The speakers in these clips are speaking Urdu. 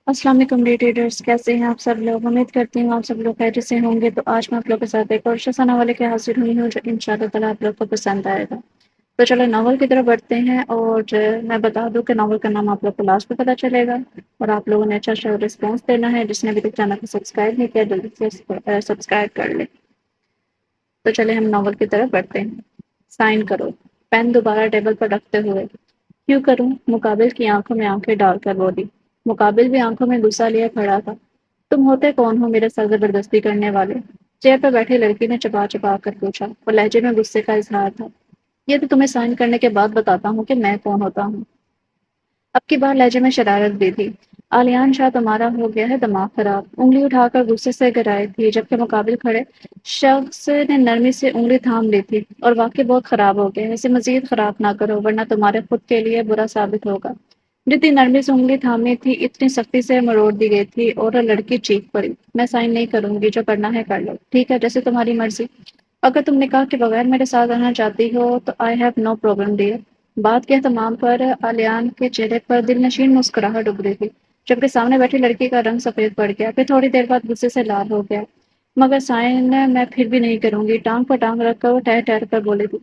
السلام علیکم ریڈرز، کیسے ہیں آپ سب لوگ؟ امید کرتی ہوں آپ سب لوگ خیریت سے ہوں گے۔ تو آج میں آپ لوگوں کے ساتھ ایک اور شسا ناول کے حاضر ہوئی ہوں جو ان شاء اللہ تعالیٰ آپ لوگ کو پسند آئے گا۔ تو چلو ناول کی طرف بڑھتے ہیں، اور میں بتا دوں کہ ناول کا نام آپ لوگ کو لاسٹ پہ پتہ چلے گا، اور آپ لوگوں نے اچھا رسپانس دینا ہے۔ جس نے ابھی تک چینل کو سبسکرائب نہیں کیا جلدی سے سبسکرائب کر لیں۔ تو چلے ہم ناول کی طرف بڑھتے ہیں۔ سائن کرو۔ پین دوبارہ ٹیبل پر رکھتے ہوئے، کیوں کروں؟ مقابل کی آنکھوں میں آنکھیں ڈال کر بولی۔ مقابل بھی آنکھوں میں غصہ لیے کھڑا تھا۔ تم ہوتے کون ہو میرے ساتھ زبردستی کرنے والے؟ چیئر پر بیٹھی لڑکی نے چپا چپا کر پوچھا، اور لہجے میں غصے کا اظہار تھا۔ یہ تو تمہیں سائن کرنے کے بعد بتاتا ہوں کہ میں کون ہوتا ہوں۔ اب کی بار لہجے میں شرارت بھی تھی۔ آلیان شاہ تمہارا ہو گیا ہے دماغ خراب، انگلی اٹھا کر غصے سے گرائی تھی، جبکہ مقابل کھڑے شخص نے نرمی سے انگلی تھام لی تھی۔ اور واقعی بہت خراب ہو گیا ہے، اسے مزید خراب نہ کرو ورنہ تمہارے خود کے لیے برا ثابت ہوگا۔ جتنی نرمی سے انگلی تھامنی تھی اتنی سختی سے مروڑ دی گئی تھی، اور لڑکی چیخ پڑی، میں سائن نہیں کروں گی، جو کرنا ہے کر لو، ٹھیک ہے جیسے تمہاری مرضی۔ اگر تم نکاح کے بغیر میرے ساتھ رہنا چاہتی ہو تو I have no problem dear. بات کے اہتمام پر آلیان کے چہرے پر دل نشین مسکراہٹ ابھری تھی، جبکہ سامنے بیٹھی لڑکی کا رنگ سفید پڑ گیا، پھر تھوڑی دیر بعد غصے سے لال ہو گیا۔ مگر سائن میں پھر بھی نہیں کروں گی، ٹانگ پر ٹانگ رکھ کر وہ ٹہر ٹہر کر بولی تھی۔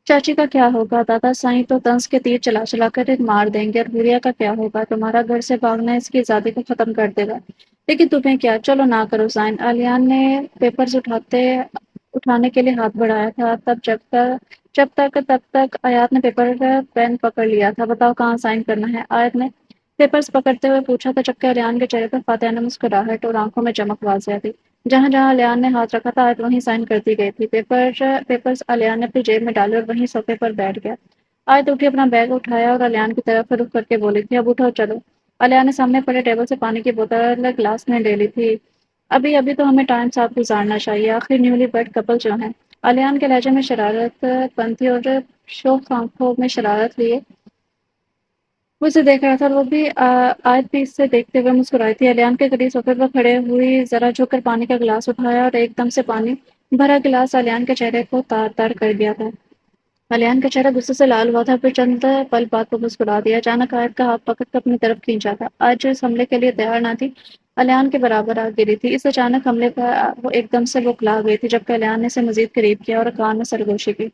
چاچی کا کیا ہوگا؟ دادا سائیں تو طنز کے تیر چلا چلا کر مار دیں گے۔ اور بوریا کا کیا ہوگا؟ تمہارا گھر سے بھاگنا اس کی آزادی کو ختم کر دے گا۔ لیکن تمہیں کیا؟ چلو نہ کرو سائن۔ آلیان نے پیپرز اٹھانے کے لیے ہاتھ بڑھایا تھا، تب تک آیات نے پیپر پین پکڑ لیا تھا۔ بتاؤ کہاں سائن کرنا ہے؟ آیات نے پیپرز پکڑتے ہوئے پوچھا تھا، جبکہ آلیان کے چہرے پر فاتحانہ مسکراہٹ اور آنکھوں میں چمک واضح تھی۔ جہاں جہاں آلیان نے ہاتھ رکھا تھا آیت وہیں سائن کرتی گئی تھی۔ پیپرز آلیان نے اپنی جیب میں ڈالے اور وہیں صوفے پر بیٹھ گیا۔ آیت اٹھی، اپنا بیگ اٹھایا اور آلیان کی طرف رخ کر کے بولی تھی، اب اٹھو چلو۔ آلیان نے سامنے پڑے ٹیبل سے پانی کی بوتل گلاس میں لے لی تھی۔ ابھی تو ہمیں ٹائم ساتھ گزارنا چاہیے، آخر نیولی برڈ کپل جو ہیں۔ آلیان کے لہجے میں شرارت پن تھی، اور شوق آنکھوں میں شرارت لیے وہ اسے دیکھ رہا تھا، اور وہ بھی آیت بھی اس سے دیکھتے ہوئے مسکرائی تھی۔ آلیان کے قریب صوفے پر کھڑے ہوئی ذرا جھک کر پانی کا گلاس اٹھایا، اور ایک دم سے پانی بھرا گلاس آلیان کے چہرے کو تار تار کر دیا تھا۔ آلیان کا چہرہ غصے سے لال ہوا تھا، پھر چند پل بعد وہ مسکرا دیا۔ اچانک آیت کا ہاتھ پکڑ کر اپنی طرف کھینچا تھا۔ آج جو اس حملے کے لیے تیار نہ تھی، آلیان کے برابر آ گری تھی۔ اس اچانک حملے پر وہ ایک دم سے بوکھلا گئی تھی، جبکہ آلیان نے اسے مزید قریب کیا اور کان میں سرگوشی کی۔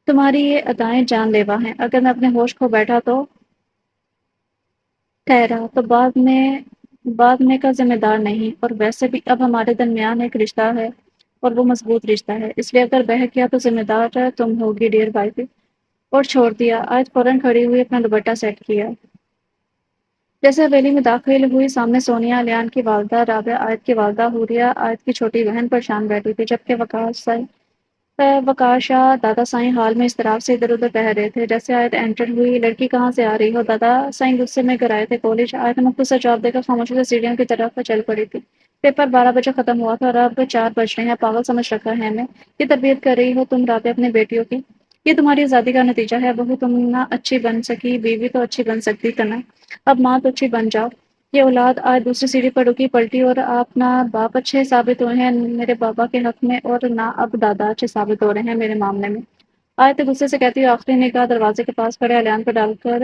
تمہاری یہ ادائیں جان لیوا ہیں، اگر میں اپنے ہوش کھو بیٹھا تو ٹھہرا تو بعد میں کا ذمہ دار نہیں، اور ویسے بھی اب ہمارے درمیان ایک رشتہ ہے، اور وہ مضبوط رشتہ ہے، اس لیے اگر بہک گیا تو ذمہ دار تم ہوگی ڈیئر وائف۔ اور چھوڑ دیا۔ آیت فوراً کھڑی ہوئی اپنا دوپٹہ سیٹ کیا۔ جیسے حویلی میں داخل ہوئی، سامنے سونیا، آلیان کی والدہ رابعہ، آیت کی والدہ حوریہ، آیت کی چھوٹی بہن پرشان بیٹھی تھی، جبکہ وقار شاہ دادا سائیں حال میں اضطراب سے ادھر ادھر بہہ رہے تھے۔ جیسے آیت انٹر ہوئی، لڑکی کہاں سے آ رہی ہو؟ دادا سائیں غصے میں گرائے تھے کالج۔ آیت نے مختصر جواب دے کر خاموشی سے سیڑھیوں کی طرف چل پڑی تھی۔ پیپر 12 بجے ختم ہوا تھا، اور اب 4 بج رہے ہیں، پاگل سمجھ رکھا ہے ہمیں؟ یہ تربیت کر رہی ہو تم رابعہ اپنی بیٹیوں کی؟ یہ تمہاری آزادی کا نتیجہ ہے۔ بہو تم نہ اچھی بن سکی، بیوی تو اچھی بن سکتی تھی نا، اب ماں تو اچھی بن جاؤ۔ یہ اولاد آج دوسری سیڑھی پر رکی پلٹی، اور آپ نہ باپ اچھے ثابت ہوئے ہیں میرے بابا کے حق میں، اور نہ اب دادا اچھے ثابت ہو رہے ہیں میرے معاملے میں۔ آیت غصے سے کہتی ہوئی آخری نگاہ دروازے کے پاس کھڑے آلیان پر ڈال کر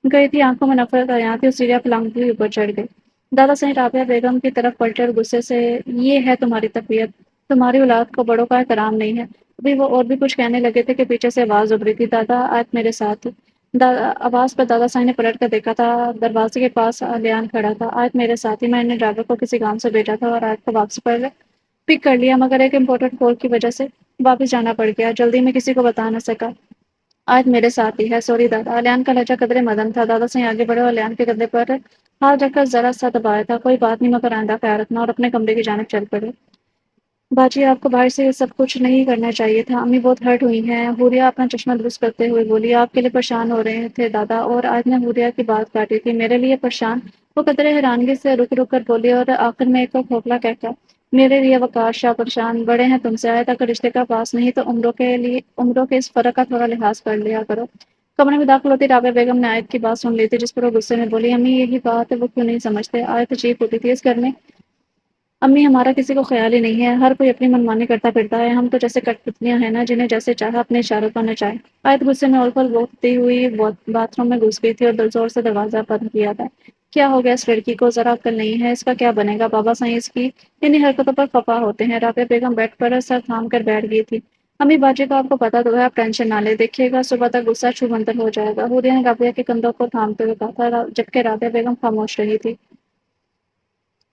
گئی تھی، آنکھوں میں نفرت آیا تھی، اور سیڑھیاں پلنگتی ہوئی اوپر چڑھ گئی۔ دادا سائیں رابعہ بیگم کی طرف پلٹے اور غصے سے، یہ ہے تمہاری تربیت؟ تمہاری اولاد کو بڑوں کا احترام نہیں ہے؟ ابھی وہ اور بھی کچھ کہنے لگے تھے کہ پیچھے سے آواز ابھری تھی، دادا آیت میرے ساتھ تھی۔ آواز پر دادا سائیں نے پلٹ کر دیکھا تھا، دروازے کے پاس آلیان کھڑا تھا۔ آیت میرے ساتھ ہی، میں نے ڈرائیور کو کسی کام سے بھیجا تھا اور آیت کو واپسی پر پک کر لیا، مگر ایک امپورٹنٹ کال کی وجہ سے واپس جانا پڑ گیا، جلدی میں کسی کو بتا نہ سکا۔ آج میرے ساتھ ہی ہے، سوری دادا۔ آلیان کا لہجہ قدرے مدن تھا۔ دادا سے آگے بڑھے اور آلیان کے کندھے پر ہاتھ رکھ کر ذرا سا دبایا تھا، کوئی بات نہیں مگر آئندہ خیال رکھنا، اور اپنے کمرے کی جانب چل پڑے۔ باجی آپ کو باہر سے یہ سب کچھ نہیں کرنا چاہیے تھا، امی بہت ہرٹ ہوئی ہیں۔ حوریہ اپنا چشمہ درست کرتے ہوئے بولی، آپ کے لیے پریشان ہو رہے تھے دادا؟ اور آج نے حوریہ کی بات کاٹی تھی، میرے لیے پریشان؟ وہ قدرے حیرانگی سے رک رک کر بولی، اور آخر میں ایک کو کھوکھلا کہہ میرے لیے وقار شاہ پریشان؟ بڑے ہیں تم سے، آیت اگر رشتے کا پاس نہیں تو عمروں کے اس فرق کا تھوڑا لحاظ کر لیا کرو۔ کمرے میں داخل ہوتی رابعہ بیگم نے آیت کی بات سن لی تھی، جس پر وہ غصے میں بولی، امی یہی بات وہ کیوں نہیں سمجھتے؟ آیت عجیب ہوتی تھی، اس گھر میں امی ہمارا کسی کو خیال ہی نہیں ہے، ہر کوئی اپنی منمانی کرتا پھرتا ہے، ہم تو جیسے کٹپتلیاں ہیں نا، جنہیں جیسے چاہا اپنے اشاروں پر نچائے۔ آیت غصے میں اول پل بوکتی ہوئی باتھ روم میں گھس گئی تھی اور دل زور سے دروازہ بند کیا تھا۔ کیا ہو گیا اس لڑکی کو؟ ذرا عقل نہیں ہے، اس کا کیا بنے گا؟ بابا سائنس کی انہیں حرکتوں پر خفا ہوتے ہیں۔ رابعہ بیگم بیڈ پر سر تھام کر بیٹھ گئی تھی۔ امی باجی کا آپ کو پتا تو ہے، آپ ٹینشن نہ لے، دیکھیے گا صبح تک غصہ چھو ہو جائے گا۔ حوریہ نے رابعہ کے کندھوں کو تھامتے ہوئے کہا تھا، جبکہ رابعہ بیگم خاموش رہی تھی۔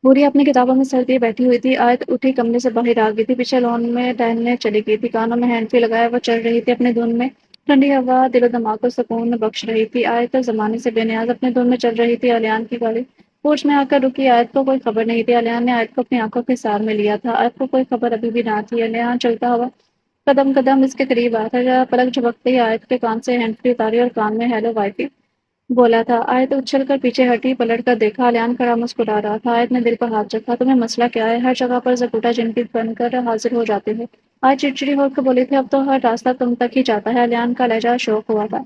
حوریہ اپنی کتابوں میں سر دیے بیٹھی ہوئی تھی۔ آیت اٹھی، کمرے سے باہر آ گئی تھی، پیچھے لان میں ٹہلنے چلی گئی تھی، کانوں میں ہینڈ فری لگائے وہ چل رہی تھی اپنے دھن میں۔ ٹھنڈی ہوا دل و دماغ کو سکون بخش رہی تھی۔ آیت زمانے سے بے نیاز اپنے دھن میں چل رہی تھی۔ الیان کی گاڑی پورچ میں آ کر رکی۔ آیت کو کوئی خبر نہیں تھی۔ الیان نے آیت کو اپنی آنکھوں کے سار میں لیا تھا۔ آیت کو کوئی خبر ابھی بھی نہ تھی۔ الیان چلتا ہوا قدم قدم اس کے قریب آیا تھا۔ پلک جھپکتے ہی آیت کے کان سے ہینڈ فری اتاری اور کان میں ہیلو وائفی بولا تھا۔ آیت اچھل کر پیچھے ہٹی، پلٹ کر دیکھا، الیان کھڑا مسکرا رہا تھا۔ آیت نے دل پر ہاتھ رکھا، تمہیں مسئلہ کیا ہے؟ ہر جگہ پر زکوٹا جنکی بن کر حاضر ہو جاتے ہو۔ آج چڑچڑی ہو کر بولی تھی، اب تو ہر راستہ تم تک ہی جاتا ہے۔ الیان کا لہجہ شوق ہوا تھا۔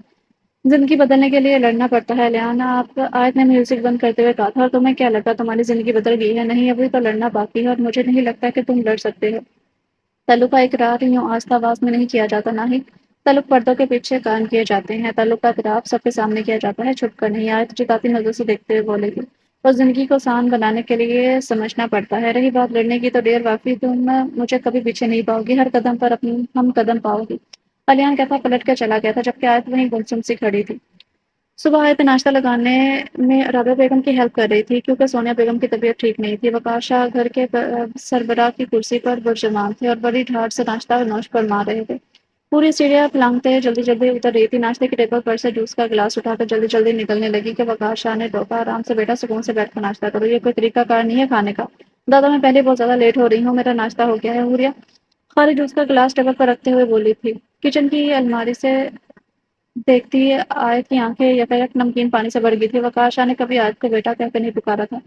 زندگی بدلنے کے لیے لڑنا پڑتا ہے الیان، آپ آیت نے میوزک بند کرتے ہوئے کہا تھا۔ اور تمہیں کیا لگتا تمہاری زندگی بدل گئی ہے؟ نہیں، ابھی تو لڑنا باقی ہے، اور مجھے نہیں لگتا کہ تم لڑ سکتے ہو۔ تعلق کا اقرار یوں آہستہ آواز میں نہیں کیا جاتا، نہ ہی تعلق پردوں کے پیچھے قائم کیے جاتے ہیں۔ تعلق کا اقرار سب کے سامنے کیا جاتا ہے، چھپ کر نہیں۔ آیت جتاتی نظر سے دیکھتے ہوئے بولے گی، اور زندگی کو آسان بنانے کے لیے سمجھنا پڑتا ہے۔ رہی بات لڑنے کی تو ڈیئر وافی، تم مجھے کبھی پیچھے نہیں پاؤ گی، ہر قدم پر ہم قدم پاؤ گی۔ الیان کہتا پلٹ کر چلا گیا تھا، جبکہ آیت وہیں گمسم سی کھڑی تھی۔ صبح آیت ناشتہ لگانے میں رابعہ بیگم کی ہیلپ کر رہی تھی، کیونکہ سونیا بیگم کی طبیعت ٹھیک نہیں تھی۔ وقار شاہ گھر کے سربراہ کی کرسی پر برجمان تھے اور بڑی ڈھاٹ سے ناشتہ نوش فرما رہے تھے۔ پوری سیڑھیاں پھلانگتے جلدی جلدی اتر رہی تھی۔ ناشتے کے ٹیبل پر سے جوس کا گلاس اٹھا کر جلدی جلدی نکلنے لگی کہ وقار شاہ نے ٹوکا، آرام سے بیٹا، سکون سے بیٹھ کر ناشتہ کرو، یہ کوئی طریقہ کار نہیں ہے کھانے کا۔ دادا میں پہلے بہت زیادہ لیٹ ہو رہی ہوں، میرا ناشتہ ہو گیا ہے۔ حوریہ خالی جوس کا گلاس ٹیبل پر رکھتے ہوئے بولی تھی۔ کچن کی الماری سے دیکھتی آیت کی آنکھیں یکایک نمکین پانی سے بھر گئی تھی۔ وقار شاہ نے کبھی آیت کو بیٹا کہہ کر نہیں پکارا تھا۔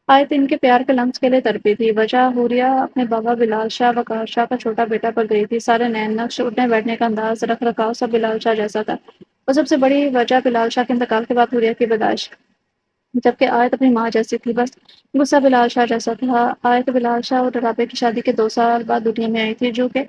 آیت ان کے پیار کے لمس کے لیے تڑپی تھی۔ وجہ حوریہ اپنے بابا بلال شاہ وقار شاہ کا چھوٹا بیٹا پر گئی تھی۔ سارے نئے نقش، اٹھنے بیٹھنے کا انداز، رکھ رکھاؤ سب بلال شاہ جیسا تھا، اور سب سے بڑی وجہ بلال شاہ کے انتقال کے بعد حوریہ کی پیدائش، جبکہ آیت اپنی ماں جیسی تھی، بس غصہ بلال شاہ جیسا تھا۔ آیت بلال شاہ اور رابعہ کی شادی کے 2 سال بعد دنیا میں آئی تھی، جو کہ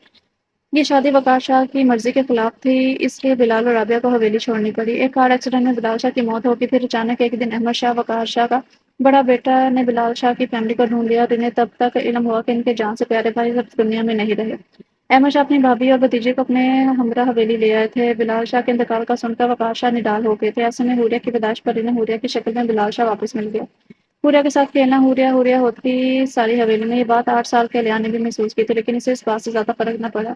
یہ شادی وقار شاہ کی مرضی کے خلاف تھی، اس لیے بلال اور رابعہ کو حویلی چھوڑنی پڑی۔ ایک کار ایکسیڈنٹ میں بلال شاہ کی موت ہو گئی۔ پھر اچانک ایک دن احمد شاہ وقار شاہ کا بڑا بیٹا نے بلال شاہ کی فیملی کو ڈھونڈ لیا، اور انہیں تب تک علم ہوا کہ ان کے جان سے پیارے بھائی اب دنیا میں نہیں رہے۔ احمد شاہ اپنی بھابھی اور بھتیجے کو اپنے ہمراہ حویلی لے آئے تھے۔ بلال شاہ کے انتقال کا سن کر وقار شاہ نڈال ہو گئے تھے۔ ایسے میں حوریہ کی پیدائش پر انہیں حوریہ کی شکل میں بلال شاہ واپس مل گیا۔ حوریہ کے ساتھ کھیلنا، حوریہ حوریہ ہوتی ساری حویلی میں۔ یہ بات 8 سال کے الیان نے بھی محسوس کی تھی، لیکن اسے اس بات سے زیادہ فرق نہ پڑا،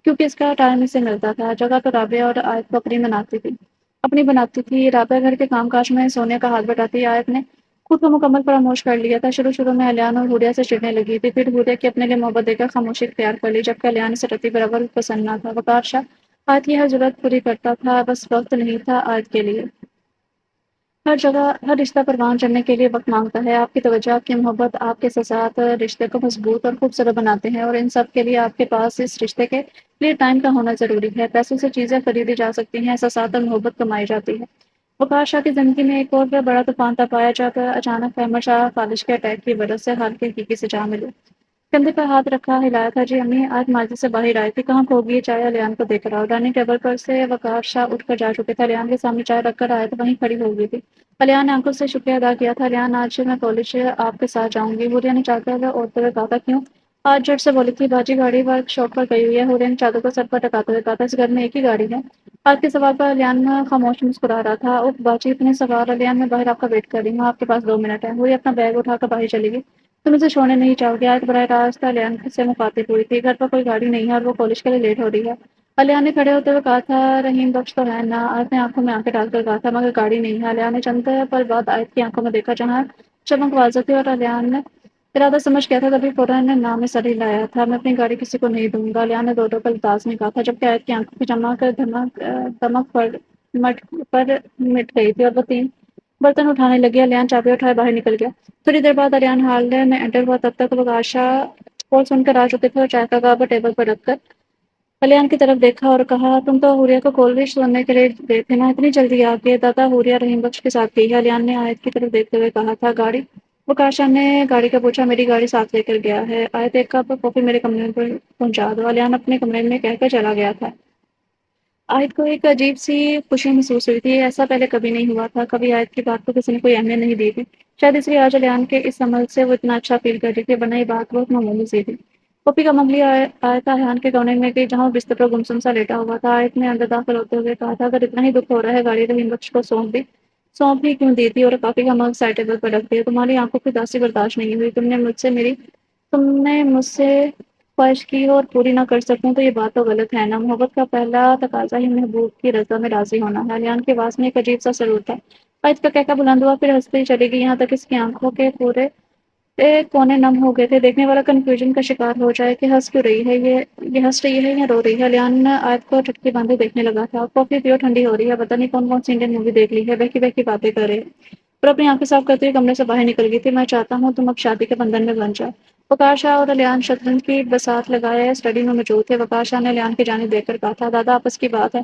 کیونکہ اس کا ٹائم اسے ملتا تھا۔ جگہ تو رابعہ اور آیت کو اپنی بناتی تھی۔ رابعہ گھر کے کام کاج میں سونیا کا ہاتھ بٹاتی۔ آیت نے خود کو مکمل فراموش کر لیا تھا۔ شروع میں الیان اور حوریہ سے چڑھنے لگی تھی، پھر حوریہ کی اپنے لیے محبت دے کر خاموشی اختیار کر لی، جبکہ الیان اسے رتی برابر پسند نہ تھا۔ وقار شاہ آیت کی ہر ضرورت پوری کرتا تھا، بس وقت نہیں تھا آیت کے لیے۔ ہر جگہ ہر رشتہ پروان چڑھنے کے لیے وقت مانگتا ہے۔ آپ کی توجہ، آپ کی محبت، آپ کے احساسات رشتے کو مضبوط اور خوبصورت بناتے ہیں، اور ان سب کے لیے آپ کے پاس اس رشتے کے لیے ٹائم کا ہونا ضروری ہے۔ پیسوں سے چیزیں خریدی جا سکتی ہیں، احساسات اور محبت کمائی جاتی ہے۔ وقار شاہ کی زندگی میں ایک اور بڑا طوفان تب آیا جب اچانک احمد شاہ فالج کے اٹیک کی وجہ سے حال کے حقیقی سے جا ملے۔ کندھے پر ہاتھ رکھا ہلایا تھا، جی امی، آج ماضی سے باہر آئی تھی، کہاں کھو گئی؟ چائے الیان کو دے کر آؤ۔ ڈائننگ ٹیبل پر سے وقار شاہ اٹھ کر جا چکے تھے۔ الیان کے سامنے چائے رکھ کر آئے تو وہیں کھڑی ہو گئی تھی۔ الیان نے آنکھوں سے شکریہ ادا کیا تھا۔ الیان، آج میں کالج آپ کے ساتھ جاؤں گی۔ حوریہ نے چادر اوڑھتے ہوئے کہا تھا، کیوں؟ آج جھٹ سے بولی تھی، باجی گاڑی ورک شاپ پر گئی ہوئی ہے۔ حوریہ نے چادر کو سر پر ٹکاتے ہوئے کہا تھا، اس گھر میں ایک ہی گاڑی ہے؟ آج کے سوال پر الیان خاموش مسکرا رہا تھا۔ اوہ باجی، اتنے سوال؟ الیان، میں باہر آپ کا ویٹ کر رہی ہوں، آپ کے پاس 2 منٹ ہے۔ حوریہ اپنا بیگ اٹھا کر باہر چلی گئی۔ تم اسے چھوڑنے نہیں چاہو گی؟ آیت براہ راست الیان سے مخاطب ہوئی تھی۔ گھر پر کوئی گاڑی نہیں ہے اور وہ کالج کے لیے لیٹ ہو رہی ہے۔ الیان نے کھڑے ہوتے ہوئے کہا تھا، رحیم بخش تو ہے نا؟ آیت نے آنکھوں میں آنکھیں ڈال کر کہا تھا، مگر گاڑی نہیں ہے۔ الیان نے چند پل بعد آیت کی آنکھوں میں دیکھا، جہاں چمک واضح تھی، اور الیان نے ارادہ سمجھ گیا تھا، تبھی فوراً نام میں سر ہلایا تھا، میں اپنی گاڑی کسی کو نہیں دوں گا۔ الیان نے دو پل اداس میں کہا تھا، جبکہ آیت کی آنکھوں کی چمک دمک پر مٹ گئی تھی، اور وہ 3 برتن اٹھانے لگی۔ الیان چابی اٹھائے باہر نکل گیا۔ تھوڑی دیر بعد الیان ہال میں انٹر ہوا، تب تک وقار شاہ کال سن کر آ چکے تھے اور چائے کا کپ ٹیبل پر رکھ کر الیان کی طرف دیکھا اور کہا، تم تو حوریہ کو کالج سننے کے لیے گئے تھے نا؟ اتنی جلدی آ گئے؟ دادا، حوریہ رحیم بخش کے ساتھ گئی ہے۔ الیان نے آیت کی طرف دیکھتے ہوئے کہا تھا۔ گاڑی؟ وقار شاہ نے گاڑی کا پوچھا، میری گاڑی ساتھ لے کر گیا ہے۔ آیت، ایک کپ کافی میرے کمرے میں پہنچا دو۔ الیان اپنے کمرے میں کہہ کر چلا گیا تھا۔ آیت کو ایک عجیب سی خوشی محسوس ہوئی تھی، ایسا پہلے کبھی نہیں ہوا تھا، کبھی آیت کی بات کو کسی نے کوئی اہمیت نہیں دی تھی، شاید اس لیے آج الیان کے اس عمل سے وہ اتنا اچھا فیل کر رہی تھی، ورنہ یہ بات بہت معمولی سی تھی۔ پھوپھی کا مملی آیت اریان کے کونے میں گئی جہاں وہ بستر پر گمسم سا لیٹا ہوا تھا۔ آیت نے اندر داخل ہوتے ہوئے کہا تھا اگر اتنا ہی دکھ ہو رہا ہے گاڑی رحیم بخش کو سونپ بھی کیوں دی تھی اور کافی کا مگ سائڈ ٹیبل پر رکھ دیا، تمہاری آنکھوں کی اداسی برداشت نہیں ہوئی، تم نے مجھ سے خواہش کی اور پوری نہ کر سکوں تو یہ بات تو غلط ہے نا، محبت کا پہلا تقاضا ہی محبوب کی رضا میں راضی ہونا ہے۔ الیان کی آواز میں ایک عجیب سا سرور تھا، آیت کا کہکہ بلند ہوا پھر ہنستی چلی گئی، یہاں تک اس کی آنکھوں کے پورے کونے نم ہو گئے تھے، دیکھنے والا کنفیوژن کا شکار ہو جائے کہ ہنس کیوں رہی ہے یہ ہنس رہی ہے یا رو رہی ہے۔ الیان آیت کو چٹکی باندھے دیکھنے لگا تھا، کافی پیو ٹھنڈی ہو رہی ہے، پتہ نہیں کون کون سی انڈین مووی دیکھ لی ہے، بہکی بہکی باتیں کر رہے ہیں اور اپنی آنکھیں صاف کرتے ہوئے کمرے سے باہر نکل گئی تھی۔ میں چاہتا ہوں تم اب شادی کے بندھن میں بن جاؤ۔ وقار شاہ اور الیان شطرنج کی بساط لگائے اسٹڈی میں موجود تھے۔ وقار شاہ نے الیان کی جانب دیکھ کر کہا تھا دادا آپس کی بات ہے۔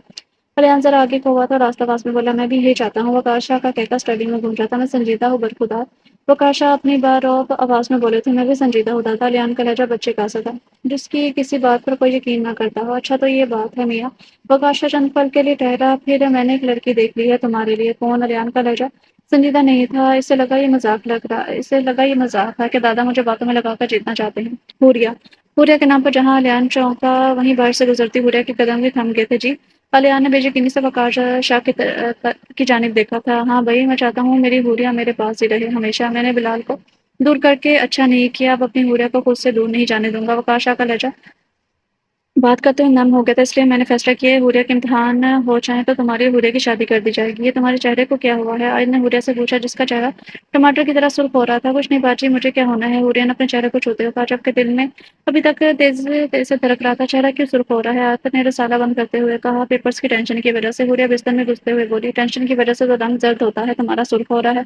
الیان ذرا آگے کو ہوا تھا، راستہ باز میں بولا میں بھی یہی چاہتا ہوں۔ وقار شاہ کا کہتا اسٹڈی میں گونجا تھا، میں سنجیدہ ہوں برخودار۔ وقار شاہ اپنی باروب آواز میں بولے تھے میں بھی سنجیدہ ہوں دادا۔ الیان کا لہجہ بچے کا سا تھا جس کی کسی بات پر کوئی یقین نہ کرتا ہو۔ اچھا تو یہ بات ہے میاں۔ وقار شاہ چند پل کے لیے ٹھہرا، پھر میں نے ایک لڑکی دیکھ لی ہے تمہارے لیے۔ کون؟ الیان کا لہجہ سنجیدہ نہیں تھا، اسے لگا یہ مذاق ہے کہ دادا مجھے باتوں میں لگا کر جیتنا چاہتے ہیں۔ حوریہ حوریہ کے نام پر جہاں الیان چونکا وہیں باہر سے گزرتی حوریہ کے قدم بھی تھم گئے تھے۔ جی؟ الیان نے بے یقینی سے وقار شاہ کی جانب دیکھا تھا۔ ہاں بھائی میں چاہتا ہوں میری حوریہ میرے پاس ہی رہے ہمیشہ، میں نے بلال کو دور کر کے اچھا نہیں کیا، اب اپنی حوریہ کو خود سے دور نہیں جانے دوں گا۔ وقار شاہ کا لہجہ بات کرتے ہوئے نم ہو گیا تھا، اس لیے میں نے فیصلہ کیا ہے حوریہ کے امتحان ہو چاہیں تو تمہاری حوریہ کی شادی کر دی جائے گی۔ یہ تمہارے چہرے کو کیا ہوا ہے؟ آج نے حوریہ سے پوچھا جس کا چہرہ ٹماٹر کی طرح سرخ ہو رہا تھا۔ کچھ نہیں باجی مجھے کیا ہونا ہے، حوریہ نے اپنے چہرے کو چھوتے ہوئے کہا جبکہ دل میں ابھی تک تیز سے دھڑک رہا تھا۔ چہرہ کیوں سرخ ہو رہا ہے؟ آیت نے رسالہ بند کرتے ہوئے کہا پیپرز کی ٹینشن کی وجہ سے۔ حوریہ بستر میں گھستے ہوئے بولی ٹینشن کی وجہ سے تو رنگ زرد ہوتا ہے، تمہارا سرخ ہو رہا ہے۔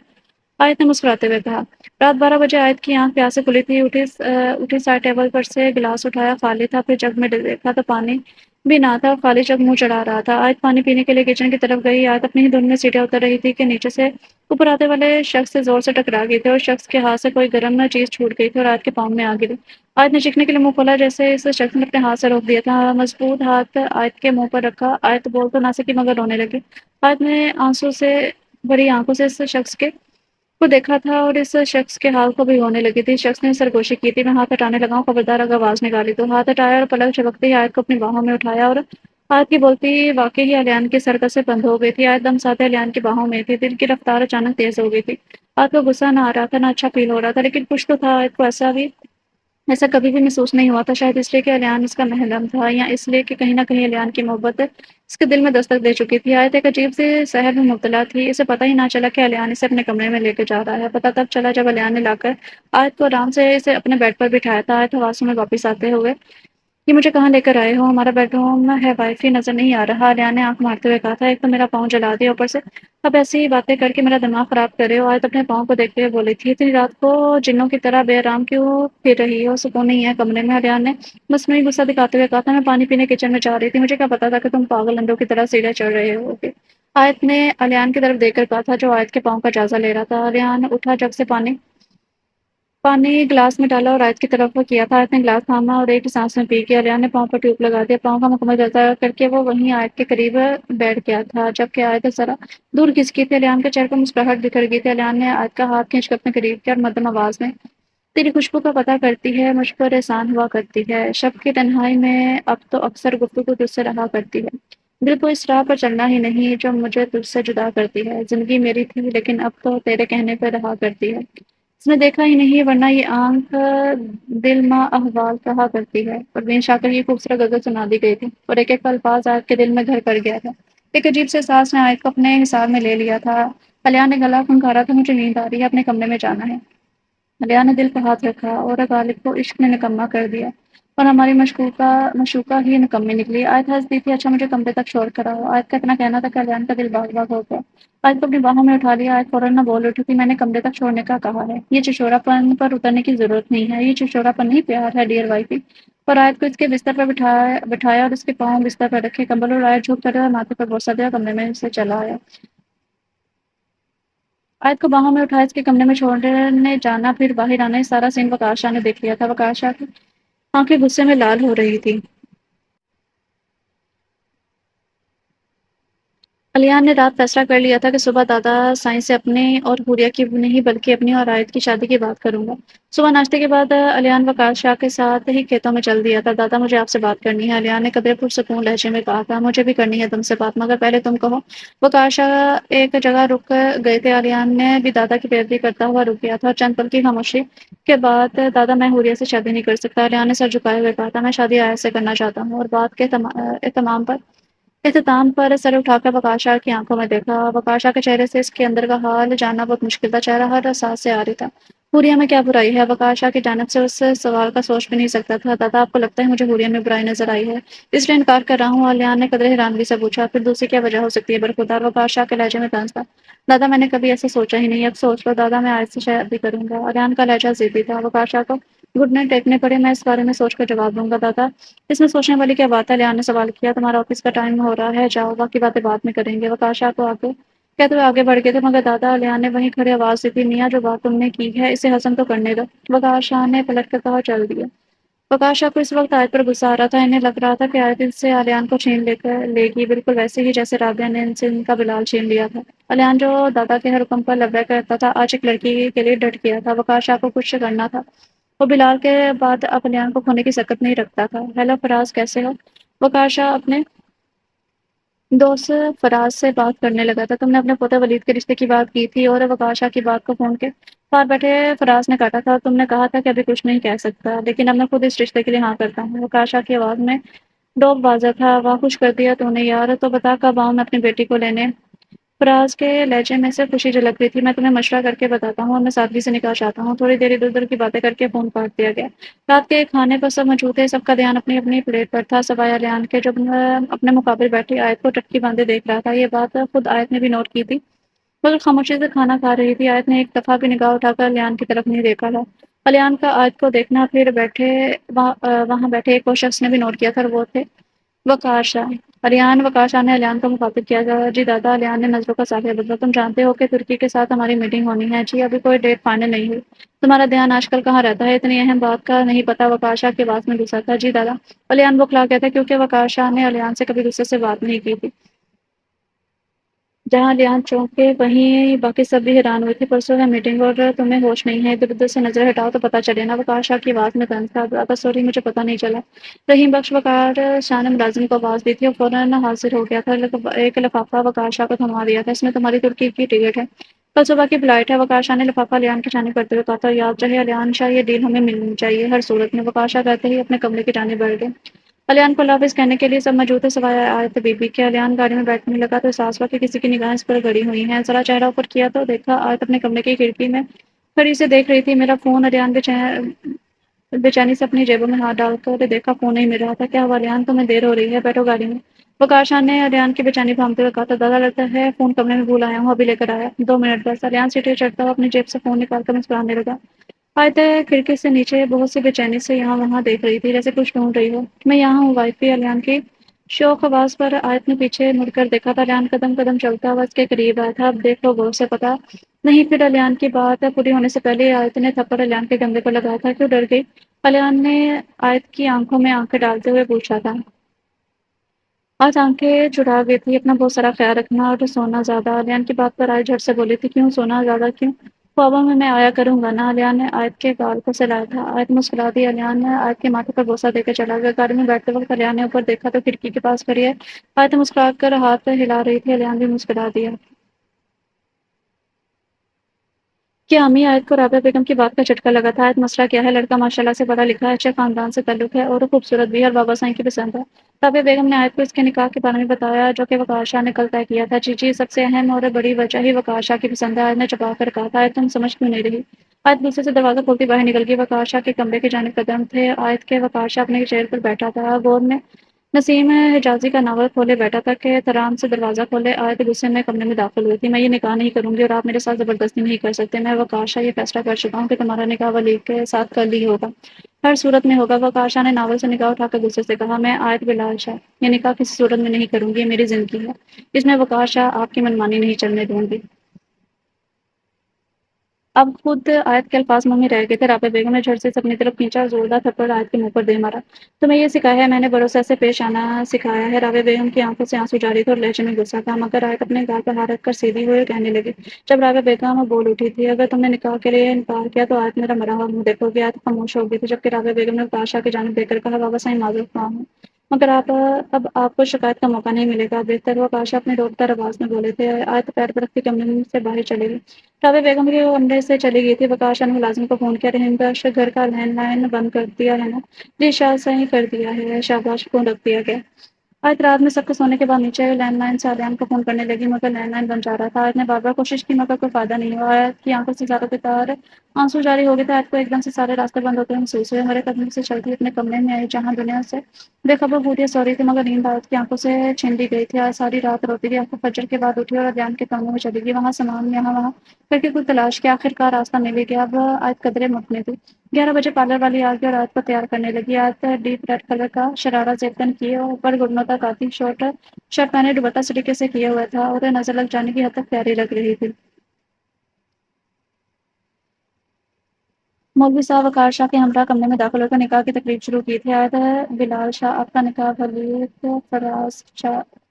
آیت نے مسکراتے ہوئے کہا۔ رات 12 بجے آیت کی آنکھ پیاس سے کھلی تھی، اٹھی سائڈ ٹیبل پر سے گلاس اٹھایا، خالی تھا، پھر جگ میں دیکھا تو پانی بھی نہ تھا، خالی جگ منہ چڑھا رہا تھا۔ آیت پانی پینے کے لیے کچن کی طرف گئی، آیت اپنی ہی دھن میں سیڑھیاں اتر رہی تھی کہ نیچے سے اوپر آتے والے شخص سے زور سے ٹکرا گئی تھی اور شخص کے ہاتھ سے کوئی گرم چیز چھوٹ گئی تھی اور آیت کے پاؤں میں آ گری۔ آیت نے چیخنے کے لیے منہ کھولا جیسے اس شخص نے اپنے ہاتھ سے روک دیا تھا، مضبوط ہاتھ آیت کے منہ پر رکھا، آیت بول تو نہ سکی مگر رونے لگی۔ آیت نے آنسو سے بھری آنکھوں سے اس شخص کو دیکھا تھا اور اس شخص کے حال کو بھی ہونے لگی تھی۔ شخص نے سرگوشی کی تھی، میں ہاتھ ہٹانے لگا ہوں، خبردار اگر آواز نکالی تو۔ ہاتھ ہٹایا اور پلک جھپکتے ہی آیت کو اپنی باہوں میں اٹھایا اور آیت کی بولتی واقعی ہی الیان کی سرکس سے بند ہو گئی تھی۔ آیت دم ساتھ الیان کی باہوں میں تھی، دل کی رفتار اچانک تیز ہو گئی تھی۔ آیت کو غصہ نہ آ رہا تھا نہ اچھا فیل ہو رہا تھا، لیکن کچھ تو تھا۔ آیت کو ایسا کبھی بھی محسوس نہیں ہوا تھا، شاید اس لیے کہ الیان اس کا محرم تھا یا اس لیے کہ کہیں نہ کہیں الیان کی محبت اس کے دل میں دستک دے چکی تھی۔ آیت ایک عجیب سے سحر میں مبتلا تھی، اسے پتہ ہی نہ چلا کہ الیان اسے اپنے کمرے میں لے کے جا رہا ہے، پتہ تب چلا جب الیان نے لا کر آیت کو آرام سے اسے اپنے بیڈ پر بٹھایا تھا۔ آیت حواسوں میں واپس آتے ہوئے یہ مجھے کہاں لے کر آئے ہو؟ ہمارا بیڈ روم ہے، وائی فائی نظر نہیں آ رہا۔ الیان نے آنکھ مارتے ہوئے کہا تھا ایک تو میرا پاؤں جلا دیا، اوپر سے اب ایسی ہی باتیں کر کے میرا دماغ خراب کر رہے ہو۔ آیت اپنے پاؤں کو دیکھتے ہوئے بولی تھی اتنی رات کو جنوں کی طرح بے آرام کیوں پھر رہی ہو؟ سکون نہیں ہے کمرے میں؟ الیان نے مصنوعی غصہ دکھاتے ہوئے کہا تھا میں پانی پینے کچن میں جا رہی تھی، مجھے کیا پتا تھا کہ تم پاگل اندوں کی طرح سیڑھیاں چڑھ رہے ہو گے؟ آیت نے الیان کی طرف دیکھ کر کہا تھا جو آیت کے پاؤں کا جائزہ لے رہا تھا۔ الیان اٹھا، جگ سے پانی گلاس میں ڈالا اور آیت کی طرف کیا تھا۔ آیت نے گلاس تھاما اور ایک سانس میں پی گیا۔ الیان نے پاؤں پر ٹیوب لگا دیا، پاؤں کا مکمل جائزہ کر کے وہ وہیں آیت کے قریب بیٹھ گیا تھا جبکہ آیت ذرا دور کھسکی تھی۔ الیان کے چہرے پر مسکراہٹ بکھر گئی تھی۔ الیان نے آیت کا ہاتھ کھینچ کر اپنے قریب کیا اور مدھم آواز میں تیری خوشبو کا پتہ کرتی ہے مجھ پر احسان ہوا کرتی ہے، شب کی تنہائی میں اب تو اکثر گفتگو تجھ سے رہا کرتی ہے، دل کو اس راہ پر چلنا ہی نہیں جو مجھے تجھ سے جدا کرتی ہے، زندگی میری تھی لیکن اب تو تیرے کہنے پہ رہا کرتی ہے، اس نے دیکھا ہی نہیں ورنہ یہ آنکھ دل ما احوال کہا کرتی ہے۔ پروین شاکر کی خوبصورت غزل سنا دی گئی تھی اور ایک ایک الفاظ آیت کے دل میں گھر کر گیا تھا۔ ایک عجیب سے احساس نے آیت کو اپنے حساب میں لے لیا تھا۔ الیان نے گلا کھنکھارا تھا مجھے نیند آ رہی ہے، اپنے کمرے میں جانا ہے۔ الیان نے دل پہ ہاتھ رکھا اور غالب کو عشق نے نکما کر دیا اور ہماری مشوقہ ہی نکمی نکلی۔ آیت ہنس دی تھی اچھا مجھے کمرے تک چھوڑ کر آؤ۔ آیت کا اتنا کہنا تھا کہ الیان کا دل باغ باغ ہو گیا۔ آیت کو اپنی باہوں میں اٹھا لیا، آیت فوراً نہ بول اٹھی تھی میں نے کمرے تک چھوڑنے کا کہا ہے، یہ چچورا پن پر اترنے کی ضرورت نہیں ہے، یہ چچورا پن نہیں پیار ہے ڈیئر وائفی۔ اور آیت کو اس کے بستر پر بٹھایا اور اس کے پاؤں بستر پر رکھے، کمبل اور آیت جھک کر ماتھے پر بوسہ دیا، کمرے میں سے چلا آیا۔ آیت کو باہوں میں اٹھایا اس کے کمرے میں چھوڑنے جانا پھر باہر آنا، یہ سارا سین وقار شاہ نے دیکھ لیا تھا۔ وقار شاہ کی آنکھیں غصے میں لال ہو رہی تھی۔ الیان نے رات فیصلہ کر لیا تھا کہ صبح دادا سائیں سے اپنے اور حوریہ کی نہیں بلکہ اپنی اور آیت کی شادی کی بات کروں گا۔ صبح ناشتے کے بعد الیان وقار شاہ کے ساتھ ہی کھیتوں میں چل دیا تھا۔ دادا مجھے آپ سے بات کرنی ہے، الیان نے قدرے پرسکون لہجے میں کہا تھا۔ مجھے بھی کرنی ہے تم سے بات، مگر پہلے تم کہو۔ وقار شاہ ایک جگہ رک گئے تھے، الیان نے بھی دادا کی پیروی کرتا ہوا رک گیا تھا اور چند پل کی خاموشی کے بعد دادا میں حوریہ سے شادی نہیں کر سکتا، الیان نے سر جھکائے ہوئے کہا تھا۔ میں شادی آیت سے کرنا چاہتا ہوں۔ اور بات کے اختتام پر سر اٹھا کر وقار شاہ کی آنکھوں میں دیکھا۔ وقار شاہ کے چہرے سے اس کے اندر کا حال جاننا بہت مشکل تھا، چہرہ ہر سانس سے عاری تھا۔ حوریہ میں کیا برائی ہے؟ وقار شاہ کی جانب سے اس سوال کا سوچ بھی نہیں سکتا تھا۔ دادا آپ کو لگتا ہے مجھے حوریہ میں برائی نظر آئی ہے، اس لیے انکار کر رہا ہوں؟ الیان نے قدرے حیرانگی سے پوچھا۔ پھر دوسری کیا وجہ ہو سکتی ہے برخودار؟ وقار شاہ کے لہجے میں طنز تھا۔ دادا میں نے کبھی ایسا سوچا ہی نہیں، اب سوچ لو دادا، میں آج سے شادی کروں گا۔ الیان کا لہجہ ضدی تھا۔ وقار شاہ کو گھٹنے ٹیکنے پڑے۔ میں اس بارے میں سوچ کر جواب دوں گا دادا۔ اس میں سوچنے والی کیا بات ہے؟ الیان نے سوال کیا۔ تمہارا آفس کا ٹائم ہو رہا ہے، جاؤ، باقی باتیں بعد میں کریں گے۔ وقار شاہ کو آگے کہتے ہوئے آگے بڑھ گئے تھے، مگر دادا الیان نے وہیں کھڑے آواز دی تھی، میاں جو بات تم نے کی ہے اسے ہضم تو کرنے دو۔ وقار شاہ نے پلٹ کر کہا، چل دیا۔ وقار شاہ کو اس وقت آیت پر غصہ آ رہا تھا۔ انہیں لگ رہا تھا کہ آیت سے الیان کو چھین لے گی، بالکل ویسے ہی جیسے رابعہ نے ان سے ان کا بلال چھین لیا تھا۔ الیان جو دادا کے ہر حکم پر لبیک کرتا تھا، آج ایک لڑکی کے لیے ڈٹ گیا تھا۔ وقار شاہ کو کچھ کرنا تھا۔ وہ بلال کے بعد اب الیان کو کھونے کی سکت نہیں رکھتا تھا۔ ہیلو فراز، کیسے ہو؟ وقار شاہ اپنے دوست فراز سے بات کرنے لگا تھا۔ تم نے اپنے پوتے ولید کے رشتے کی بات کی تھی اور وقار شاہ کی بات کو فون کے پار بیٹھے فراز نے کاٹا تھا۔ تم نے کہا تھا کہ ابھی کچھ نہیں کہہ سکتا، لیکن اب میں خود اس رشتے کے لیے ہاں کرتا ہوں۔ وقار شاہ کی آواز میں ڈوب واضح تھا۔ واہ، خوش کر دیا تو نے یار، تو بتا کب آؤں میں اپنی بیٹی کو لینے؟ فراز کے لہجے میں سے خوشی جھلک رہی تھی۔ میں تمہیں مشورہ کر کے بتاتا ہوں اور میں سادگی سے نکاح چاہتا ہوں۔ تھوڑی دیر ادھر ادھر کی باتیں کر کے فون کاٹ دیا گیا۔ رات کے کھانے پر سب موجود تھے، سب کا دھیان اپنی اپنی پلیٹ پر تھا سوائے الیان کے، جو اپنے مقابل بیٹھی آیت کو ٹٹکی باندھے دیکھ رہا تھا۔ یہ بات خود آیت نے بھی نوٹ کی تھی، مگر خاموشی سے کھانا کھا رہی تھی۔ آیت نے ایک دفعہ بھی نگاہ اٹھا کر الیان کی طرف نہیں دیکھا تھا۔ الیان کا آیت کو دیکھنا پھر وہاں بیٹھے ایک اور شخص نے بھی نوٹ کیا تھا، اور وہ تھے وقار شاہ۔ وقار شاہ نے الیان کو مخاطب کیا، جی دادا۔ الیان نے نظروں کا ساحل بدلا، تم جانتے ہو کہ ترکی کے ساتھ ہماری میٹنگ ہونی ہے؟ جی ابھی کوئی ڈیٹ فائنل نہیں ہوئی۔ تمہارا دھیان آج کل کہاں رہتا ہے؟ اتنی اہم بات کا نہیں پتا؟ وقار شاہ کی آواز میں غصہ تھا۔ جی دادا۔ الیان بوکھلا گیا تھا، کیونکہ وقار شاہ نے الیان سے کبھی غصے سے بات نہیں کی تھی۔ جہاں الیان چونکے وہیں باقی سب بھی حیران ہوئے تھے۔ پرسوں ہے میٹنگ اور تمہیں ہوش نہیں ہے، ادھر ادھر سے نظر ہٹاؤ تو پتہ چلے نا۔ وقار شاہ کی آواز میں طنز تھا۔ دادا سوری، مجھے پتہ نہیں چلا۔ رحیم بخش وقار شاہ نے ملازم کو آواز دی تھی اور فوراً حاضر ہو گیا تھا۔ ایک لفافہ وقار شاہ کو تھما دیا تھا، اس میں تمہاری ترکی کی ٹکٹ ہے، کل صبح کی فلائٹ ہے۔ وقار شاہ نے لفافہ الیان کی جانب کرتے ہوئے کہا تھا، یاد رہے الیان شاہ، یہ ڈیل ہمیں ملنی چاہیے ہر صورت میں۔ وقار شاہ کہتے ہی اپنے کمرے کی جانب بڑھ گئے۔ الیان کو اللہ حافظ کہنے کے لیے سب موجود تھے سوائے آیت بی بی کے۔ الیان گاڑی میں بیٹھنے لگا تو احساس ہوا کہ کسی کی نگاہیں اس پر گڑی ہوئی ہیں۔ ذرا چہرہ اوپر کیا تو دیکھا آیت اپنے کمرے کی کھڑکی میں کھڑی سے دیکھ رہی تھی۔ میرا فون؟ الیان بے چینی سے اپنی جیبوں میں ہاتھ ڈال کر دیکھا، فون نہیں مل رہا تھا۔ کیا ہوا الیان، تمہیں دیر ہو رہی ہے، بیٹھو گاڑی میں۔ وقار شاہ نے الیان کی بے چینی بھانپتے ہوئے کہا تھا، دادا لگتا ہے فون کمرے میں بھول آیا ہوں، ابھی لے کر آیا، 2 منٹ بس۔ الیان سیٹی چڑھتا ہوا اپنی جیب سے فون نکال کر مسکرانے لگا۔ آیت کھڑکی سے نیچے بہت سی بے چینی سے یہاں وہاں دیکھ رہی تھی، جیسے کچھ ڈھونڈ رہی ہو۔ میں یہاں ہوں وائی فائی۔ الیان کی شوق آواز پر آیت نے پیچھے مڑ کر دیکھا تھا۔ الیان قدم قدم چلتا ہوا اس کے قریب آیا تھا۔ اب دیکھ لو غور سے، پتا نہیں پھر الیان کی بات پوری ہونے سے پہلے آیت نے تھپڑ الیان کے کندھے پر لگایا تھا۔ کیوں ڈر گئی؟ الیان نے آیت کی آنکھوں میں آنکھیں ڈالتے ہوئے پوچھا تھا۔ آج آنکھیں چڑھا گئی تھی۔ اپنا بہت سارا خیال رکھنا اور سونا زیادہ۔ الیان کی بات پر آیت جھٹ سے بولی تھی، کیوں سونا زیادہ کیوں؟ خوابوں میں آیا کروں گا نا۔ الیان نے آیت کے گال کو سلایا تھا۔ آیت مسکرا دی۔ الیان نے آیت کے ماتھے پر بوسہ دے کے چلا گیا۔ گاڑی میں بیٹھتے وقت الیان نے اوپر دیکھا تو کھڑکی کے پاس کھڑی ہے آیت مسکرا کر ہاتھ ہلا رہی تھی۔ الیان بھی مسکرا دیا۔ کیا امی آیت کو رابعہ بیگم کی بات کا جھٹکا لگا تھا؟ آیت مسئلہ کیا ہے؟ لڑکا ماشاءاللہ سے پڑھا لکھا ہے، اچھے خاندان سے تعلق ہے اور خوبصورت بھی ہے اور بابا سائیں کی پسند ہے۔ رابعہ بیگم نے آیت کو اس کے نکاح کے بارے میں بتایا جو کہ وقار شاہ نے کل طے کیا تھا۔ جی جی، سب سے اہم اور بڑی وجہ ہی وقار شاہ کی پسند ہے، آیت نے چپا کر کہا تھا۔ آیت تم سمجھ کیوں نہیں رہی؟ آیت غصے سے دروازہ کھولتی باہر نکل گئی۔ وقار شاہ کے کمرے کی جانب قدم تھے آیت کے۔ وقار شاہ اپنے چیئر پر بیٹھا تھا، غور میں نسیم حجازی کا ناول کھولے بیٹھا تھا کہ ترام سے دروازہ کھولے آیت غصے میں کمرے میں داخل ہوئی تھی۔ میں یہ نکاح نہیں کروں گی اور آپ میرے ساتھ زبردستی نہیں کر سکتے۔ میں وقار شاہ یہ فیصلہ کر چکا ہوں کہ تمہارا نکاح ولی کے ساتھ کل ہی ہوگا، ہر صورت میں ہوگا۔ وقار شاہ نے ناول سے نگاہ اٹھا کر غصے سے کہا، میں آیت بلال شاہ یہ نکاح کسی صورت میں نہیں کروں گی، یہ میری زندگی ہے، اس میں وقار شاہ آپ کی منمانی نہیں چلنے دوں گی۔ اب خود آیت کے الفاظ منہ میں رہ گئے تھے۔ رابعہ بیگم نے جھٹ سے اسے اپنی طرف کھینچا اور زوردار تھپڑ آیت کے منہ پر دے مارا۔ تمہیں یہ سکھایا ہے، میں نے بھروسے سے پیش آنا سکھایا ہے۔ رابعہ بیگم کی آنکھوں سے آنسو جاری تھے اور لہجے میں غصہ تھا، مگر آیت اپنے گال پر ہاتھ رکھ کر سیدھی ہوئی اور کہنے لگی۔ جب رابعہ بیگم بول اٹھی تھی، اگر تم نے نکاح کے لیے انکار کیا تو آیت میرا مرا ہوا منہ دیکھو گی۔ آیت خاموش ہو گئی تھی، جبکہ رابعہ بیگم نے بادشاہ کی جانب دیکھ کر کہا، بابا صاحب معذرت خواہ ہوں، مگر اب آپ کو شکایت کا موقع نہیں ملے گا۔ بہتر ہوا، بادشاہ اپنے روکدار آواز میں بولے تھے۔ آیت پیر پر رکھتی کمرے سے باہر چلے گئی۔ رابعہ بیگم کے کمرے سے چلی گئی تھی۔ بادشاہ نے ملازم کو فون کیا، رحیم بخش گھر کا لینڈ لائن بند کر دیا ہے نا؟ جی صحیح کر دیا ہے، شاباش، فون رکھ دیا گیا۔ آیت رات میں سب کو سونے کے بعد نیچے لینڈ لائن سے علیان کو فون کرنے لگی، مگر لینڈ لائن بن جا رہا تھا۔ آیت نے بار بار کوشش کی، مگر کوئی فائدہ نہیں ہوا۔ آیت کی آنکھوں سے زیادہ تار آنسو جاری ہو گئے تھے۔ آیت کو ایک دم سے سارے راستے بند ہوتے ہوئے محسوس ہوئے، مرے قدم سے چلتی اپنے کمرے میں آئی، جہاں دنیا سے بے خبر بوٹیاں سو رہی تھی، مگر نیند آیت کی آنکھوں سے چھین لی گئی تھی۔ آج ساری رات روتی رہی، آخر فجر کے بعد اٹھی اور علیان کے کمرے میں چلی گئی۔ وہاں سامان یہاں وہاں کر کے کوئی تلاش کیا، آخر کار راستہ مل ہی گیا۔ اب آیت قدرے مطمئن تھی۔ 11 بجے پارلر والی آ گئی اور آیت کو تیار کرنے لگی۔ آیت ڈیپ ریڈ کلر کا شرارہ زیب کیے اور اوپر گھٹنوں تک آتی شرٹ پہنے، دوپٹہ سلیقے سے کیا ہوا تھا اور نظر لگ جانے کی حد تک پیاری لگ رہی تھی۔ مولوی صاحب وقار شاہ کے ہمراہ کمرے میں داخل ہو کر نکاح کی تقریب شروع کی تھی۔ آیت بلال شاہ، آپ کا نکاح ولید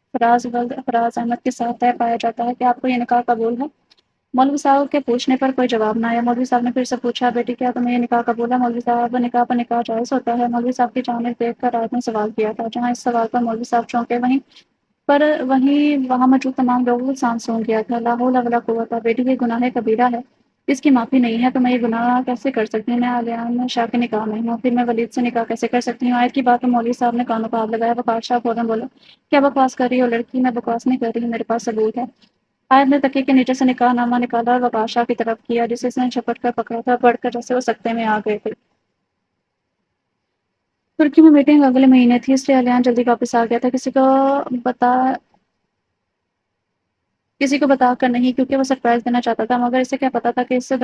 فراز احمد کے ساتھ طے پایا جاتا ہے، کیا آپ کو یہ نکاح قبول ہے؟ مولوی صاحب کے پوچھنے پر کوئی جواب نہ آیا۔ مولوی صاحب نے پھر سے پوچھا، بیٹی کیا تمہیں یہ نکاح قبول ہے؟ مولوی صاحب، نکاح پر نکاح جائز ہوتا ہے؟ مولوی صاحب کی جانب دیکھ کر آیت نے سوال کیا تھا۔ جہاں اس سوال پر مولوی صاحب چونکے، وہیں وہاں موجود تمام لوگوں کو سانس سونگ گیا تھا۔ لا حول ولا قوت، بیٹی یہ گناہ کبیرہ ہے، اس کی معافی نہیں ہے، تو میں یہ گناہ کیسے کر سکتی ہوں؟ میں علیان شاہ کے نکاح میں ہوں، پھر میں ولید سے نکاح کیسے کر سکتی ہوں؟ آیت کی بات میں مولوی صاحب نے کانوں پر ہاتھ لگایا۔ وقار شاہ فوراً بولا، کیا بکواس کر رہی ہو لڑکی؟ میں بکواس نہیں کر رہی، میرے پاس ثبوت ہے۔ آیت نے تکیے کے نیچے سے نکاح نامہ نکالا اور وقار شاہ کی طرف کیا، جسے اس نے جھپٹ کر پکڑا تھا، بڑھ کر جیسے وہ سکتے میں آ گئے تھے۔ ترکی میں میٹنگ اگلے مہینے تھی، اس لیے علیان جلدی واپس آ گیا تھا، بتا کسی کو بتا کر نہیں، کیونکہ وہ سرپرائز دینا چاہتا تھا، مگر اسے کیا پتا تھا کہ اس سے ایک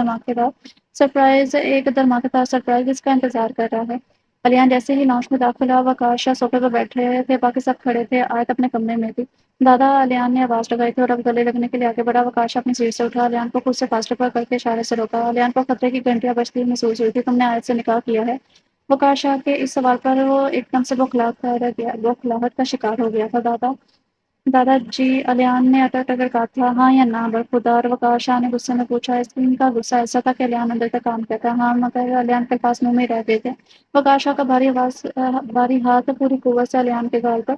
دھماکے دار سرپرائز اس کا انتظار کر رہا ہے۔ علیان جیسے ہی لاؤنج میں داخل ہوا، وقار شاہ صوفے پر بیٹھے تھے، باقی سب کھڑے تھے۔ آیت اپنے کمرے میں تھی۔ دادا، علیان نے آواز لگائی تھی اور اب گلے لگنے کے لیے آگے بڑھا۔ وقار شاہ اپنی سیٹ سے اٹھا، علیان کو خود سے فاصلے پر کر کے اشارے سے روکا۔ علیان کو خطرے کی گھنٹیاں بجتی ہوئی محسوس ہوئی تھی۔ تم نے آیت سے نکاح کیا ہے؟ وقار شاہ کے اس سوال پر وہ ایک دم سے بوکھلاہٹ کا شکار ہو گیا تھا۔ دادا جی، علیان نے اٹک کر کہا تھا۔ ہاں یا نہ برخودار؟ وقار شاہ نے غصے میں پوچھا۔ ان کا غصہ ایسا تھا کہ علیان اندر تک کام کہتا۔ ہاں، مگر علیان کے پاس منہ میں رہ گئے تھے۔ وقار شاہ کا بھاری ہاتھ پوری قوت سے علیان کے گال پر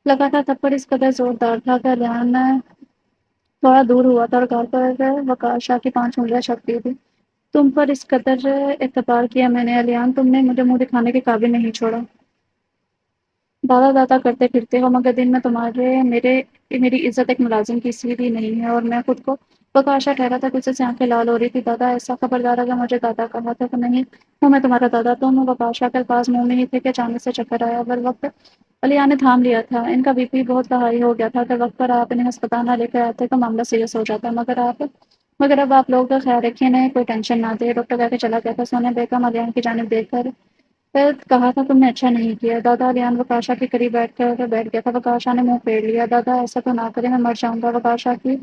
لگا تھا۔ تھپڑ اس قدر زوردار تھا کہ علیان تھوڑا دور ہوا تھا اور گال پر وقار شاہ کی 5 انگلیاں چھپتی تھی۔ تم پر اس قدر اعتبار کیا میں نے علیان، تم نے مجھے منہ دکھانے کے قابل نہیں چھوڑا۔ دادا دادا کرتے پھرتے ہو، مگر دن میں میری عزت ایک ملازم کی سی بھی نہیں ہے، اور میں خود کو بکاشا ٹھہرا تھا، غصے سے آنکھیں لال ہو رہی تھی۔ دادا، ایسا خبردار اگر مجھے دادا کہا تھا تو نہیں ہوں میں تمہارا دادا، تم بکاشا کے الفاظ منہ میں ہی تھے کہ اچانک سے چکر آیا۔ وقت علیان نے تھام لیا تھا، ان کا بی پی بہت ہائی ہو گیا تھا، اگر وقت پر آپ انہیں ہسپتال نہ لے کر آتے تو معاملہ سیریس ہو جاتا، مگر اب آپ لوگوں کا خیال رکھیے، انہیں کوئی ٹینشن نہ دے۔ ڈاکٹر کہہ کے چلا گیا تھا۔ سونیا بیگم علیان کی جانب دیکھ کر کہا تھا، تم نے اچھا نہیں کیا۔ دادا علیان وقاشا کے قریب بیٹھ گیا تھا۔ وقاشا نے منہ پھیر لیا۔ دادا، ایسا تو نہ کرے، میں مر جاؤں گا۔ وقاشا کی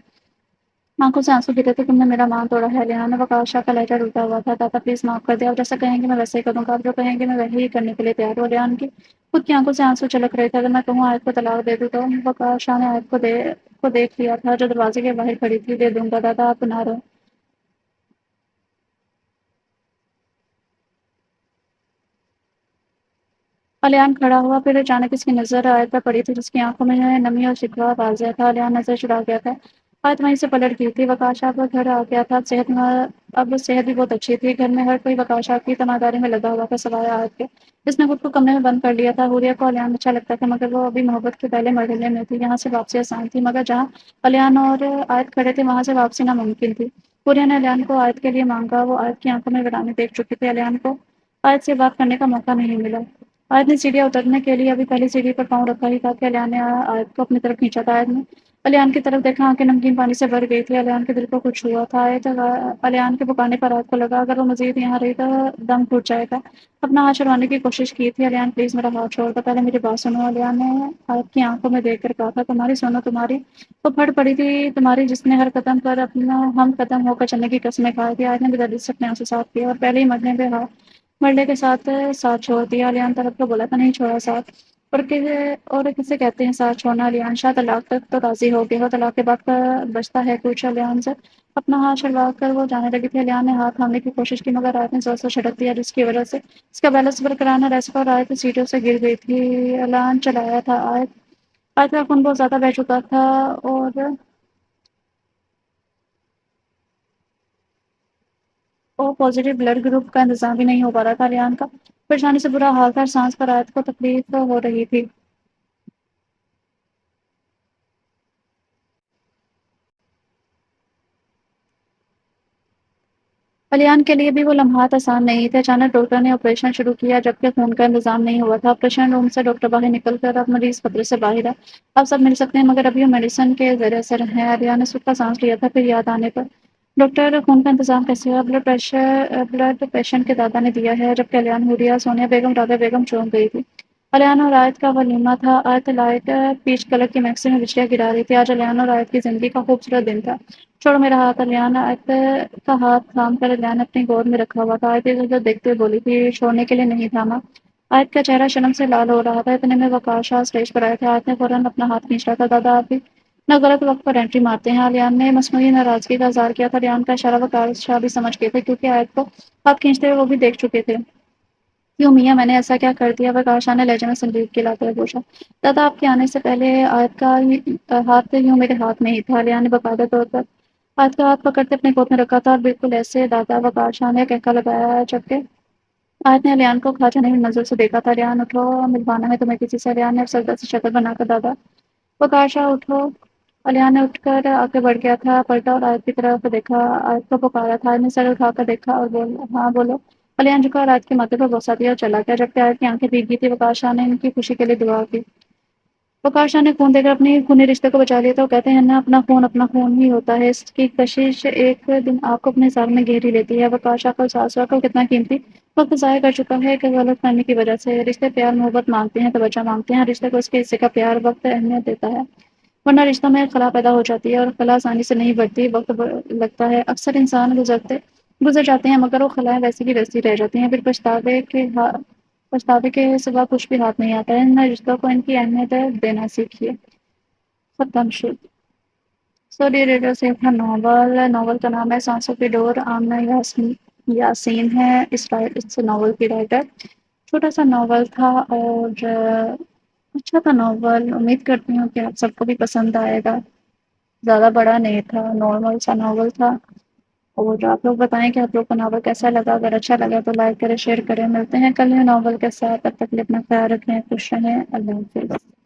آنکھوں سے آنسو گرے تھے۔ تم نے میرا مان توڑا ہے علیان۔ وقاشا کا لہجہ ٹوٹا ہوا تھا۔ دادا پلیز معاف کر دے، آپ جیسا کہیں گے میں ویسے ہی کروں گا، آپ جو کہیں گے میں وہی ہی کرنے کے لیے تیار ہوں۔ علیان کی خود کی آنکھوں سے آنسو چھلک رہے تھے۔ اگر میں کہوں آیت کو طلاق دے دوں تو؟ وقاشا نے آیت کو دیکھ لیا تھا جو دروازے کے باہر کھڑی تھی۔ دے دوں گا دادا، آپ نہ رہو۔ علیان کھڑا ہوا، پھر اچانک اس کی نظر آیت پر پڑی تھی، جس کی آنکھوں میں نمی اور شکوہ واضح تھا۔ علیان نظر چڑھا گیا تھا۔ آیت وہیں سے پلٹ گئی تھی۔ وقاشا اب گھر آ گیا تھا۔ اب صحت بھی بہت اچھی تھی۔ گھر میں ہر کوئی وقاشا کی تنہائی میں لگا ہوا تھا سوائے آیت کے۔ اس نے خود کو کمرے میں بند کر لیا تھا۔ حوریہ کو علیان اچھا لگتا تھا، مگر وہ ابھی محبت کے پہلے مرحلے میں تھی۔ یہاں سے واپسی آسان تھی، مگر جہاں علیان اور آیت کھڑے تھے وہاں سے واپسی ناممکن تھی۔ حوریہ نے علیان کو آیت کے لیے مانگا۔ وہ آیت کی آنکھوں میں ویرانے دیکھ چکی تھی۔ علیان کو آیت سے بات کرنے کا موقع نہیں ملا۔ آیت نے سیڑھیاں اترنے کے لیے ابھی پہلی سیڑھی پر پاؤں رکھا ہی تھا کہ علیان نے آیت کو اپنی طرف کھینچا تھا۔ آیت نے الیان کی طرف دیکھا، آنکھیں نمکین پانی سے بھر گئی تھی۔ الیان کے دل کو کچھ ہوا تھا۔ الیان کے پکارنے پر رات کو لگا اگر وہ مزید یہاں رہی تو دم گھٹ جائے گا۔ اپنا ہاتھ چھڑوانے کی کوشش کی تھی۔ الیان پلیز میرا ہاتھ چھوڑ دو، پہلے میری بات سنو۔ الیان نے آپ کی آنکھوں میں دیکھ کر کہا تھا تمہاری سنو، تمہاری وہ پھٹ پڑی تھی، تمہاری جس نے ہر قدم پر اپنا ہم قدم ہو کر چلنے کی قسمیں کھائی تھی، آج نے بدلی سے اپنے آنسو صاف کیا اور پہلے ہی مرنے پہ مرنے کے ساتھ ساتھ چھوڑ دیا۔ الیان طرف کو بولا تھا نہیں چھوڑا ساتھ، اور کسے کہتے ہیں ساتھ چھوڑنا؟ الیان شاہ طلاق تک تو راضی ہو گئے ہو، طلاق کے بعد کا بچتا ہے کچھ؟ الیان سے اپنا ہاتھ چھڑوا کر وہ جانے لگی تھی۔ الیان نے ہاتھ تھامنے کی کوشش کی مگر آیت نے زور سے جھٹک دیا جس کی وجہ سے اس کا بیلنس برقرار نہ رہ سکا اور آیت سیٹوں سے گر گئی تھی۔ الیان چلایا تھا آیت کا خون بہت زیادہ بہہ چکا تھا اور او پازیٹیو بلڈ گروپ کا انتظام بھی نہیں ہو پا رہا تھا۔ الیان کا پریشانی سے برا حال تھا، سانس پر آیت کو تکلیف ہو رہی تھی۔ الیان کے لیے بھی وہ لمحات آسان نہیں تھے۔ اچانک ڈاکٹر نے آپریشن شروع کیا جبکہ خون کا انتظام نہیں ہوا تھا۔ آپریشن روم سے ڈاکٹر باہر نکل کر اب مریض خطرے سے باہر ہے، اب سب مل سکتے ہیں مگر ابھی وہ میڈیسن کے زیر اثر ہیں۔ الیان نے سکھ کا سانس لیا تھا، پھر یاد آنے پر ڈاکٹر خون کا انتظام کیسے ہوا؟ بلڈ پیشنٹ کے دادا نے دیا ہے۔ جبکہ الیان ہوریا سونیا بیگم رابعہ بیگم چونک گئی تھی۔ الیان اور آیت کا ولیمہ تھا۔ آیت لائٹ پیچ کلر کی میکسی میں بجلیاں گرا رہی تھی۔ آج الیان اور آیت کی زندگی کا خوبصورت دن تھا۔ چھوڑو میرا ہاتھ الیان، آیت کا ہاتھ تھام کر الیان نے اپنی گود میں رکھا ہوا تھا۔ آیت ادھر ادھر دیکھتے ہوئے بولی تھی چھوڑنے کے لیے نہیں تھاما۔ آیت کا چہرہ شرم سے لال ہو رہا تھا۔ اتنے میں وقار شاہ اسٹیج پر آئے تھے۔ آیت نے فوراً اپنا ہاتھ کھینچ رہا تھا۔ دادا آپ بھی نہ غلط وقت پر انٹری مارتے ہیں۔ الیان نے مصنوعی ناراضگی کا اظہار کیا تھا۔ الیان کا اشارہ وقار شاہ بھی سمجھ گئے تھے کیونکہ آیت کو ہاتھ کھینچتے ہوئے وہ بھی دیکھ چکے تھے۔ کیوں میاں میں نے ایسا کیا کر دیا؟ وقار شاہ نے لہجے میں سنجیدگی لاتے ہوئے پوچھا۔ دادا آپ کے آنے سے پہلے آیت کا ہاتھ یوں میرے ہاتھ میں ہی تھا۔ الیان نے باقاعدہ طور پر آیت کا ہاتھ پکڑتے اپنے گود میں رکھا تھا اور بالکل ایسے دادا وقار شاہ نے کہکا لگایا جبکہ آیت نے الیان کو کھا جانے والی نظر سے دیکھا تھا۔ الیان اٹھو، ملوانا ہے تمہیں کسی سے۔ الیان نے افسردہ سے شکل بنا کر دادا وقار شاہ اٹھو۔ الیان نے اٹھ کر آگے بڑھ گیا تھا، پلٹا اور آیت کی طرف دیکھا، آیت کو پکارا تھا۔ آیت نے سر اٹھا کر دیکھا اور ہاں بولو۔ الیان جھکا اور آیت کے ماتھے پر بوسہ دیا اور چلا گیا جبکہ آیت کی آنکھیں بھیگ گئی تھی۔ وقار شاہ نے ان کی خوشی کے لیے دعا کی۔ وقار شاہ نے خون دے کر اپنی خونی رشتے کو بچا لیا تھا۔ وہ کہتے ہیں نا اپنا خون ہی ہوتا ہے، اس کی کشش ایک دن آپ کو اپنے حساب میں گھیری لیتی ہے۔ وقار شاہ کا احساس ہوا کہ وہ کتنا قیمتی وقت ضائع کر چکا ہے کہ غلط فہمی کی وجہ سے۔ رشتے پیار محبت مانگتے ہیں، توجہ مانگتے ہیں، رشتے کو اس کے حصے کا پیار وقت اہمیت دیتا ہے، ورنہ رشتوں میں خلا پیدا ہو جاتی ہے اور خلا آسانی سے نہیں بڑھتی، وقت لگتا ہے۔ اکثر انسان گزر جاتے ہیں مگر وہ خلائیں ویسی کی ویسی رہ جاتی ہیں، پھر پچھتاوے کے سوا کچھ بھی ہاتھ نہیں آتا ہے۔ ان رشتوں کو ان کی اہمیت دینا سیکھیے۔ ختم شد۔ سو ڈیئر ریڈرز، یہ تھا ناول کا نام ہے سانسوں کی ڈور۔ آمنہ یاسین ہے اس ناول کی رائٹر۔ چھوٹا سا ناول تھا اور اچھا تھا ناول، امید کرتی ہوں کہ آپ سب کو بھی پسند آئے گا۔ زیادہ بڑا نہیں تھا، نارمل سا ناول تھا، اور آپ لوگ بتائیں کہ آپ لوگ کو ناول کیسا لگا۔ اگر اچھا لگا تو لائک کریں، شیئر کریں۔ ملتے ہیں کل نئے ناول کے ساتھ، تب تک کے لیے اپنا خیال رکھیں، خوش رہیں۔ اللہ حافظ۔